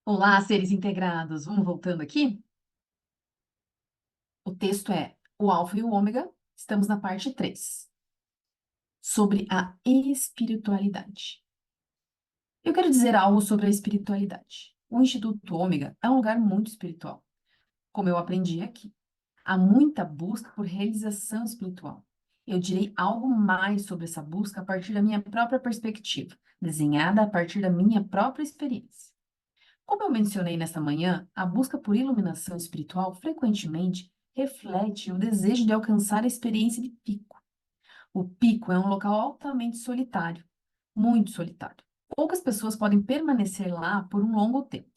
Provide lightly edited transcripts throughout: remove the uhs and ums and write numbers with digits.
Olá, seres integrados. Vamos voltando aqui? O texto é o Alfa e o Ômega. Estamos na parte 3 sobre a espiritualidade. Eu quero dizer algo sobre a espiritualidade. O Instituto Ômega é um lugar muito espiritual, como eu aprendi aqui. Há muita busca por realização espiritual. Eu direi algo mais sobre essa busca a partir da minha própria perspectiva, desenhada a partir da minha própria experiência. Como eu mencionei nesta manhã, a busca por iluminação espiritual frequentemente reflete o desejo de alcançar a experiência de pico. O pico é um local altamente solitário, muito solitário. Poucas pessoas podem permanecer lá por um longo tempo,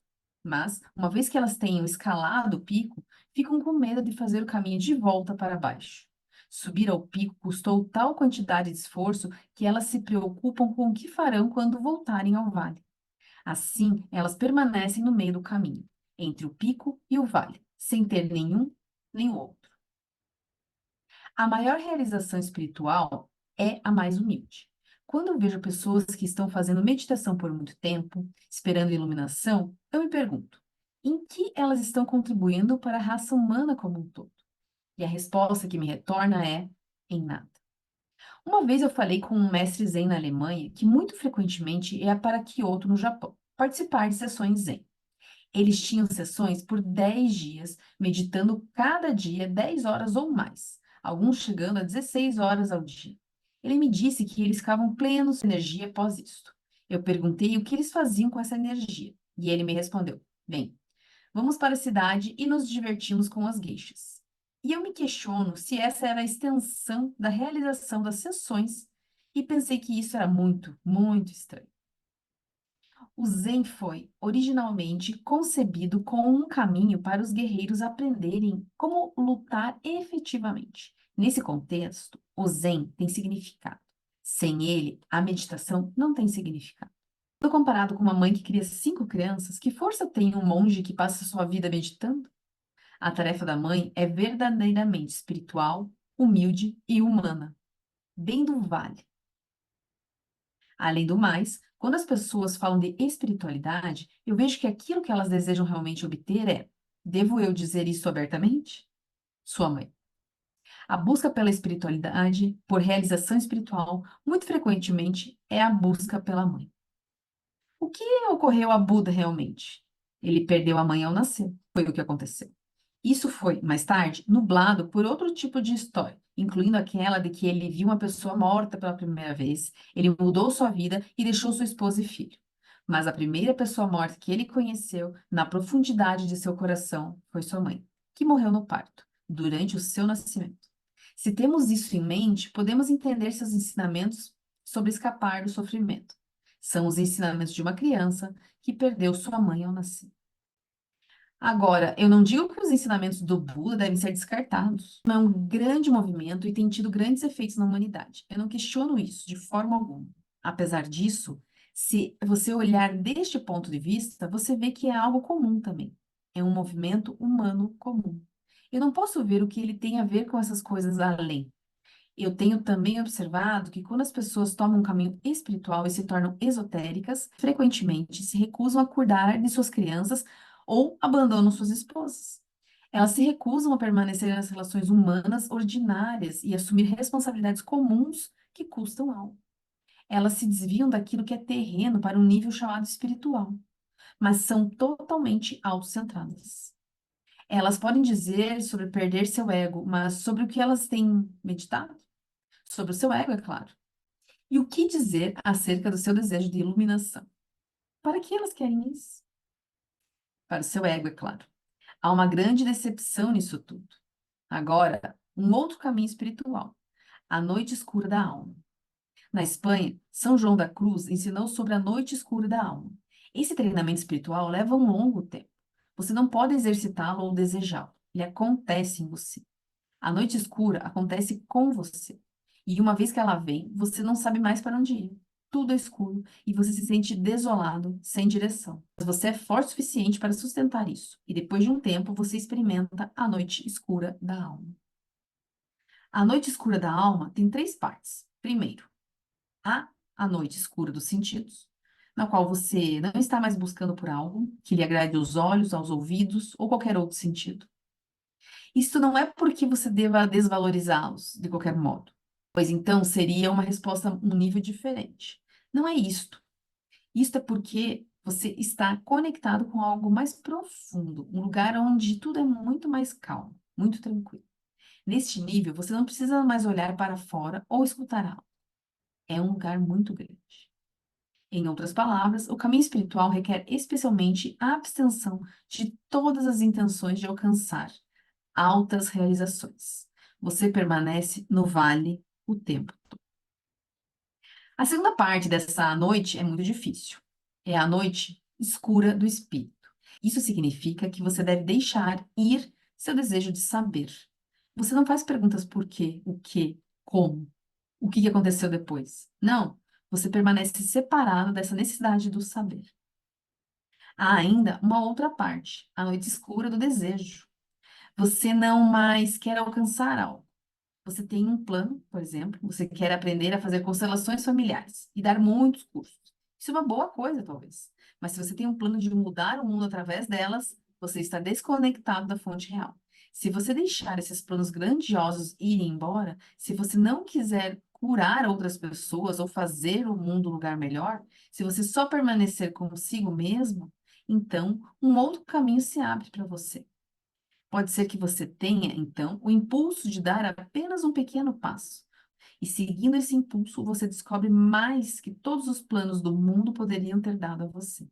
mas, uma vez que elas tenham escalado o pico, ficam com medo de fazer o caminho de volta para baixo. Subir ao pico custou tal quantidade de esforço que elas se preocupam com o que farão quando voltarem ao vale. Assim, elas permanecem no meio do caminho, entre o pico e o vale, sem ter nenhum nem o outro. A maior realização espiritual é a mais humilde. Quando eu vejo pessoas que estão fazendo meditação por muito tempo, esperando iluminação, eu me pergunto: em que elas estão contribuindo para a raça humana como um todo? E a resposta que me retorna é: em nada. Uma vez eu falei com um mestre Zen na Alemanha que muito frequentemente ia para Kyoto, no Japão, participar de sessões Zen. Eles tinham sessões por 10 dias, meditando cada dia 10 horas ou mais, alguns chegando a 16 horas ao dia. Ele me disse que eles ficavam plenos de energia após isto. Eu perguntei o que eles faziam com essa energia, e ele me respondeu: bem, vamos para a cidade e nos divertimos com as geishas. E eu me questiono se essa era a extensão da realização das sessões, e pensei que isso era muito, muito estranho. O Zen foi originalmente concebido como um caminho para os guerreiros aprenderem como lutar efetivamente. Nesse contexto, o Zen tem significado. Sem ele, a meditação não tem significado. Quando comparado com uma mãe que cria 5 crianças, que força tem um monge que passa sua vida meditando? A tarefa da mãe é verdadeiramente espiritual, humilde e humana, bem do vale. Além do mais, quando as pessoas falam de espiritualidade, eu vejo que aquilo que elas desejam realmente obter é: devo eu dizer isso abertamente? Sua mãe. A busca pela espiritualidade, por realização espiritual, muito frequentemente é a busca pela mãe. O que ocorreu a Buda realmente? Ele perdeu a mãe ao nascer. Foi o que aconteceu. Isso foi, mais tarde, nublado por outro tipo de história, incluindo aquela de que ele viu uma pessoa morta pela primeira vez, ele mudou sua vida e deixou sua esposa e filho. Mas a primeira pessoa morta que ele conheceu, na profundidade de seu coração, foi sua mãe, que morreu no parto, durante o seu nascimento. Se temos isso em mente, podemos entender seus ensinamentos sobre escapar do sofrimento. São os ensinamentos de uma criança que perdeu sua mãe ao nascer. Agora, eu não digo que os ensinamentos do Buda devem ser descartados. É um grande movimento e tem tido grandes efeitos na humanidade. Eu não questiono isso de forma alguma. Apesar disso, se você olhar deste ponto de vista, você vê que é algo comum também. É um movimento humano comum. Eu não posso ver o que ele tem a ver com essas coisas além. Eu tenho também observado que quando as pessoas tomam um caminho espiritual e se tornam esotéricas, frequentemente se recusam a cuidar de suas crianças ou abandonam suas esposas. Elas se recusam a permanecer nas relações humanas ordinárias e assumir responsabilidades comuns que custam algo. Elas se desviam daquilo que é terreno para um nível chamado espiritual, mas são totalmente autocentradas. Elas podem dizer sobre perder seu ego, mas sobre o que elas têm meditado? Sobre o seu ego, é claro. E o que dizer acerca do seu desejo de iluminação? Para que elas querem isso? Para o seu ego, é claro. Há uma grande decepção nisso tudo. Agora, um outro caminho espiritual, a noite escura da alma. Na Espanha, São João da Cruz ensinou sobre a noite escura da alma. Esse treinamento espiritual leva um longo tempo. Você não pode exercitá-lo ou desejá-lo. Ele acontece em você. A noite escura acontece com você. E uma vez que ela vem, você não sabe mais para onde ir. Tudo é escuro e você se sente desolado, sem direção. Mas você é forte o suficiente para sustentar isso. E depois de um tempo, você experimenta a noite escura da alma. A noite escura da alma tem 3 partes. Primeiro, há a noite escura dos sentidos. na qual você não está mais buscando por algo que lhe agrade aos olhos, aos ouvidos ou qualquer outro sentido. Isto não é porque você deva desvalorizá-los de qualquer modo, pois então seria uma resposta um nível diferente. Não é isto. Isto é porque você está conectado com algo mais profundo, um lugar onde tudo é muito mais calmo, muito tranquilo. Neste nível, você não precisa mais olhar para fora ou escutar algo. É um lugar muito grande. Em outras palavras, o caminho espiritual requer especialmente a abstenção de todas as intenções de alcançar altas realizações. Você permanece no vale o tempo. A segunda parte dessa noite é muito difícil. É a noite escura do espírito. Isso significa que você deve deixar ir seu desejo de saber. Você não faz perguntas por quê, o que, como, o que aconteceu depois. Não, você permanece separado dessa necessidade do saber. Há ainda uma outra parte, a noite escura do desejo. Você não mais quer alcançar algo. Você tem um plano, por exemplo, você quer aprender a fazer constelações familiares e dar muitos cursos. Isso é uma boa coisa, talvez. Mas se você tem um plano de mudar o mundo através delas, você está desconectado da fonte real. Se você deixar esses planos grandiosos irem embora, se você não quiser curar outras pessoas ou fazer o mundo um lugar melhor, se você só permanecer consigo mesmo, então um outro caminho se abre para você. Pode ser que você tenha, então, o impulso de dar apenas um pequeno passo. E seguindo esse impulso, você descobre mais que todos os planos do mundo poderiam ter dado a você.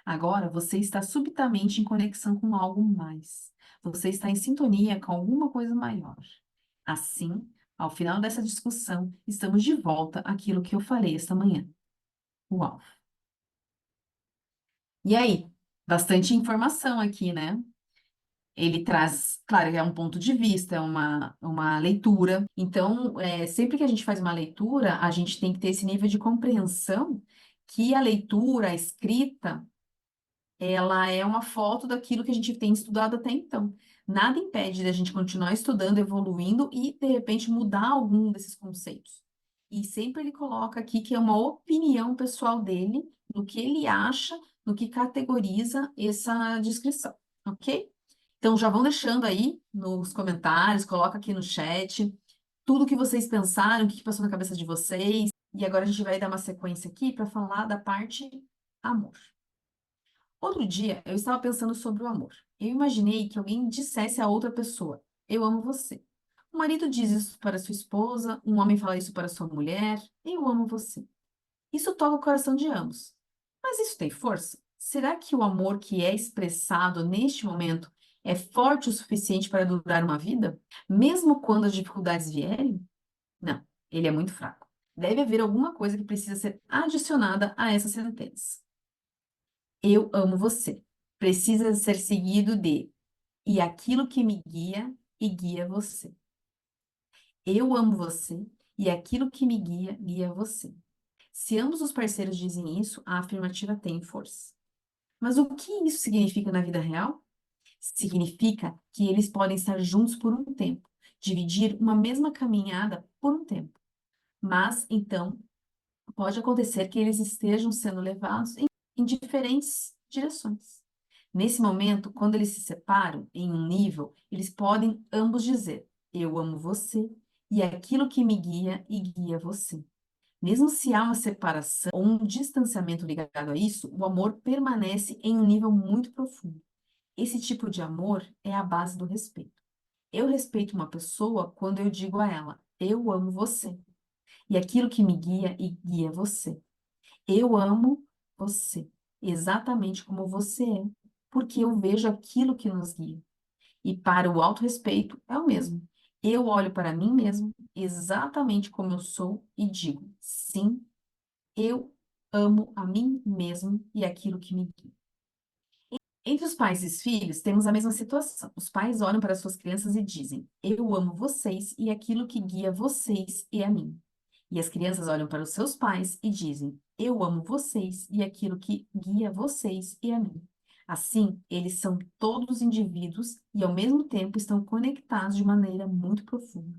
Agora você está subitamente em conexão com algo mais. Você está em sintonia com alguma coisa maior. Assim, ao final dessa discussão, estamos de volta àquilo que eu falei esta manhã. Uau! E aí? Bastante informação aqui, né? Ele traz, claro, é um ponto de vista, é uma leitura. Então, sempre que a gente faz uma leitura, a gente tem que ter esse nível de compreensão que a leitura, a escrita, ela é uma foto daquilo que a gente tem estudado até então. Nada impede da gente continuar estudando, evoluindo e, de repente, mudar algum desses conceitos. E sempre ele coloca aqui que é uma opinião pessoal dele, no que ele acha, no que categoriza essa descrição, ok? Então, já vão deixando aí nos comentários, coloca aqui no chat tudo o que vocês pensaram, o que passou na cabeça de vocês. E agora a gente vai dar uma sequência aqui para falar da parte amor. Outro dia, eu estava pensando sobre o amor. Eu imaginei que alguém dissesse a outra pessoa: Eu amo você. O marido diz isso para sua esposa, um homem fala isso para sua mulher: Eu amo você. Isso toca o coração de ambos. Mas isso tem força? Será que o amor que é expressado neste momento é forte o suficiente para durar uma vida? Mesmo quando as dificuldades vierem? Não, ele é muito fraco. Deve haver alguma coisa que precisa ser adicionada a essa sentença. Eu amo você. Precisa ser seguido de e aquilo que me guia e guia você. Eu amo você e aquilo que me guia guia você. Se ambos os parceiros dizem isso, a afirmativa tem força. Mas o que isso significa na vida real? Significa que eles podem estar juntos por um tempo, dividir uma mesma caminhada por um tempo. Mas, então, pode acontecer que eles estejam sendo levados em diferentes direções. Nesse momento, quando eles se separam em um nível, eles podem ambos dizer: Eu amo você e é aquilo que me guia e guia você. Mesmo se há uma separação ou um distanciamento ligado a isso, o amor permanece em um nível muito profundo. Esse tipo de amor é a base do respeito. Eu respeito uma pessoa quando eu digo a ela: Eu amo você e aquilo que me guia e guia você. Eu amo você, exatamente como você é, porque eu vejo aquilo que nos guia. E para o autorrespeito é o mesmo. Eu olho para mim mesmo exatamente como eu sou e digo: sim, eu amo a mim mesmo e aquilo que me guia. Entre os pais e os filhos, temos a mesma situação. Os pais olham para suas crianças e dizem: Eu amo vocês e aquilo que guia vocês e a mim. E as crianças olham para os seus pais e dizem: Eu amo vocês e aquilo que guia vocês e a mim. Assim, eles são todos indivíduos e, ao mesmo tempo, estão conectados de maneira muito profunda.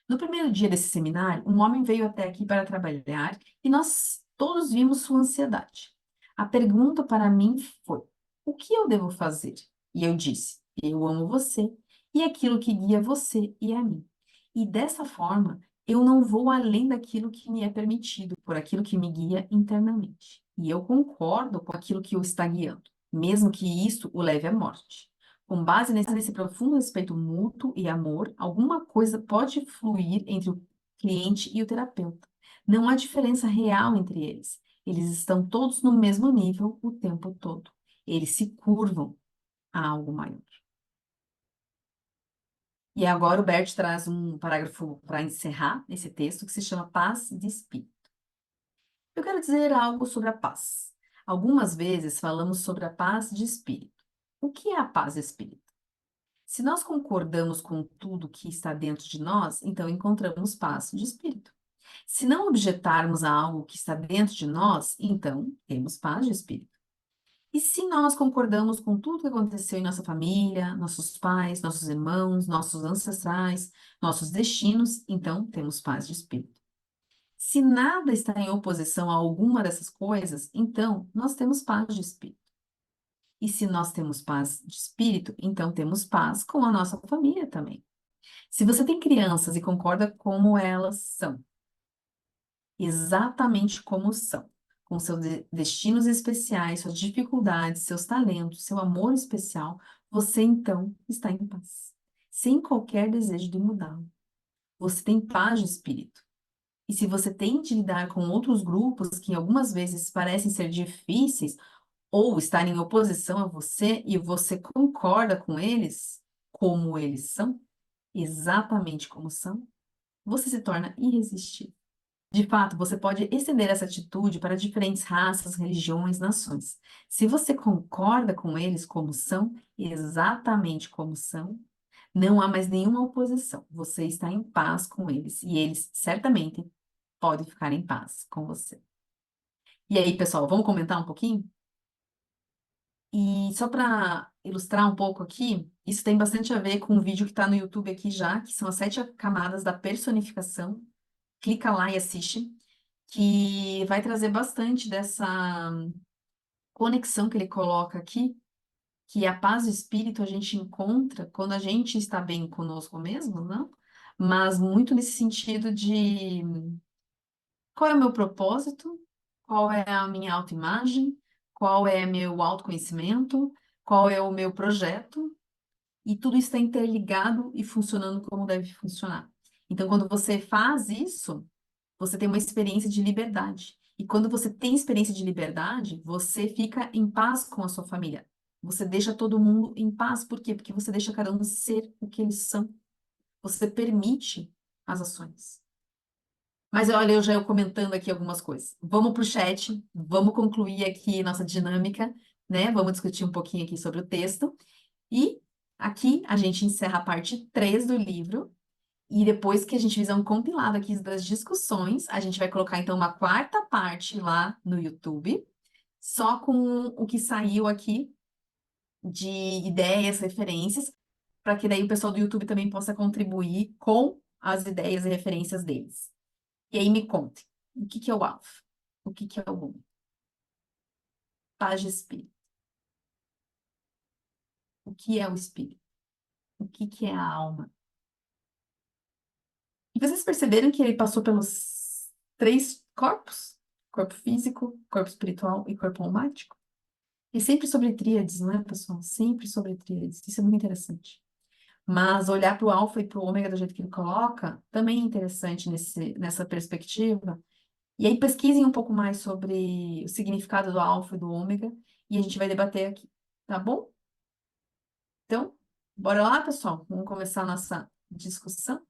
No primeiro dia desse seminário, um homem veio até aqui para trabalhar e nós Todos vimos sua ansiedade. A pergunta para mim foi: o que eu devo fazer? E eu disse: eu amo você e aquilo que guia você e a mim. E dessa forma, eu não vou além daquilo que me é permitido, por aquilo que me guia internamente. E eu concordo com aquilo que o está guiando, mesmo que isso o leve à morte. Com base nesse profundo respeito mútuo e amor, alguma coisa pode fluir entre o cliente e o terapeuta. Não há diferença real entre eles. Eles estão todos no mesmo nível o tempo todo. Eles se curvam a algo maior. E agora o Bert traz um parágrafo para encerrar esse texto que se chama Paz de Espírito. Eu quero dizer algo sobre a paz. Algumas vezes falamos sobre a paz de espírito. O que é a paz de espírito? Se nós concordamos com tudo que está dentro de nós, então encontramos paz de espírito. Se não objetarmos a algo que está dentro de nós, então temos paz de espírito. E se nós concordamos com tudo que aconteceu em nossa família, nossos pais, nossos irmãos, nossos ancestrais, nossos destinos, então temos paz de espírito. Se nada está em oposição a alguma dessas coisas, então nós temos paz de espírito. E se nós temos paz de espírito, então temos paz com a nossa família também. Se você tem crianças e concorda como elas são, exatamente como são, com seus destinos especiais, suas dificuldades, seus talentos, seu amor especial, você então está em paz, sem qualquer desejo de mudá-lo. Você tem paz de espírito. E se você tem de lidar com outros grupos que algumas vezes parecem ser difíceis ou estar em oposição a você e você concorda com eles, como eles são, exatamente como são, você se torna irresistível. De fato, você pode estender essa atitude para diferentes raças, religiões, nações. Se você concorda com eles como são, exatamente como são, não há mais nenhuma oposição. Você está em paz com eles e eles certamente podem ficar em paz com você. E aí, pessoal, vamos comentar um pouquinho? E só para ilustrar um pouco aqui, isso tem bastante a ver com um vídeo que está no YouTube aqui já, que são as 7 camadas da personificação. Clica lá e assiste, que vai trazer bastante dessa conexão que ele coloca aqui, que a paz do espírito a gente encontra quando a gente está bem conosco mesmo, não? Mas muito nesse sentido de qual é o meu propósito, qual é a minha autoimagem, qual é meu autoconhecimento, qual é o meu projeto, e tudo está interligado e funcionando como deve funcionar. Então, quando você faz isso, você tem uma experiência de liberdade. E quando você tem experiência de liberdade, você fica em paz com a sua família. Você deixa todo mundo em paz. Por quê? Porque você deixa cada um ser o que eles são. Você permite as ações. Mas olha, eu comentando aqui algumas coisas. Vamos para o chat, vamos concluir aqui nossa dinâmica, né? Vamos discutir um pouquinho aqui sobre o texto. E aqui a gente encerra a parte 3 do livro. E depois que a gente fizer um compilado aqui das discussões, a gente vai colocar então uma quarta parte lá no YouTube, só com o que saiu aqui de ideias, referências, para que daí o pessoal do YouTube também possa contribuir com as ideias e referências deles. E aí me conte, o que que é o alfa? O que que é o ômega? Paz de espírito. O que é o espírito? O que que é a alma? E vocês perceberam que ele passou pelos 3 corpos? Corpo físico, corpo espiritual e corpo almático? E sempre sobre tríades, não é, pessoal? Sempre sobre tríades. Isso é muito interessante. Mas olhar para o alfa e para o ômega do jeito que ele coloca, também é interessante nessa perspectiva. E aí pesquisem um pouco mais sobre o significado do alfa e do ômega e a gente vai debater aqui, tá bom? Então, bora lá, pessoal? Vamos começar a nossa discussão?